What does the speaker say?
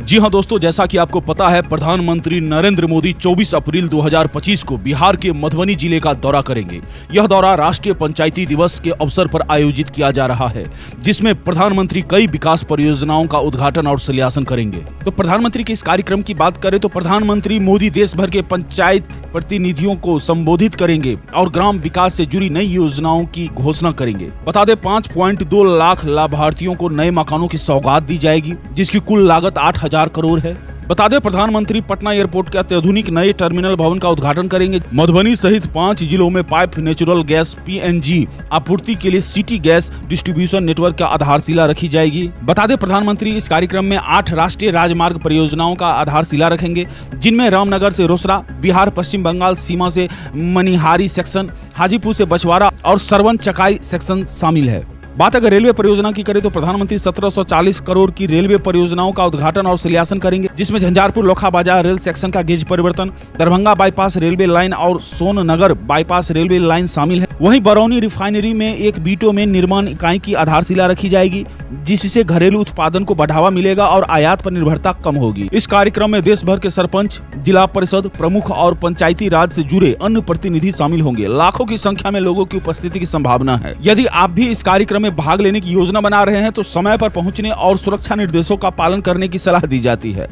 जी हां दोस्तों, जैसा कि आपको पता है, प्रधानमंत्री नरेंद्र मोदी 24 अप्रैल 2025 को बिहार के मधुबनी जिले का दौरा करेंगे। यह दौरा राष्ट्रीय पंचायती दिवस के अवसर पर आयोजित किया जा रहा है, जिसमें प्रधानमंत्री कई विकास परियोजनाओं का उद्घाटन और शिलान्यास करेंगे। तो प्रधानमंत्री के इस कार्यक्रम की बात करें तो प्रधानमंत्री मोदी देश भर के पंचायत प्रतिनिधियों को संबोधित करेंगे और ग्राम विकास से जुड़ी नई योजनाओं की घोषणा करेंगे। बता दें, 5.2 लाख लाभार्थियों को नए मकानों की सौगात दी जाएगी, जिसकी कुल लागत 8,000 करोड़ है। बता दें, प्रधानमंत्री पटना एयरपोर्ट के अत्याधुनिक नए टर्मिनल भवन का उद्घाटन करेंगे। मधुबनी सहित 5 जिलों में पाइप नेचुरल गैस (PNG) आपूर्ति के लिए सिटी गैस डिस्ट्रीब्यूशन नेटवर्क का आधारशिला रखी जाएगी। बता दें, प्रधानमंत्री इस कार्यक्रम में 8 राष्ट्रीय राजमार्ग परियोजनाओं का आधारशिला रखेंगे, जिनमें रामनगर से रोसड़ा, बिहार पश्चिम बंगाल सीमा से मनिहारी सेक्शन, हाजीपुर से बछवाड़ा और सरवन चकाई सेक्शन शामिल है। बात अगर रेलवे परियोजना की करें तो प्रधानमंत्री 1740 करोड़ की रेलवे परियोजनाओं का उद्घाटन और शिलान्यास करेंगे, जिसमें झंझारपुर लोखा बाजार रेल सेक्शन का गेज परिवर्तन, दरभंगा बाईपास रेलवे लाइन और सोननगर बाईपास रेलवे लाइन शामिल है। वहीं बरौनी रिफाइनरी में एक बीटो में निर्माण इकाई की आधारशिला रखी जाएगी, जिससे घरेलू उत्पादन को बढ़ावा मिलेगा और आयात पर निर्भरता कम होगी। इस कार्यक्रम में देश भर के सरपंच, जिला परिषद प्रमुख और पंचायती राज से जुड़े अन्य प्रतिनिधि शामिल होंगे। लाखों की संख्या में लोगों की उपस्थिति की संभावना है। यदि आप भी इस कार्यक्रम में भाग लेने की योजना बना रहे हैं तो समय पर पहुंचने और सुरक्षा निर्देशों का पालन करने की सलाह दी जाती है।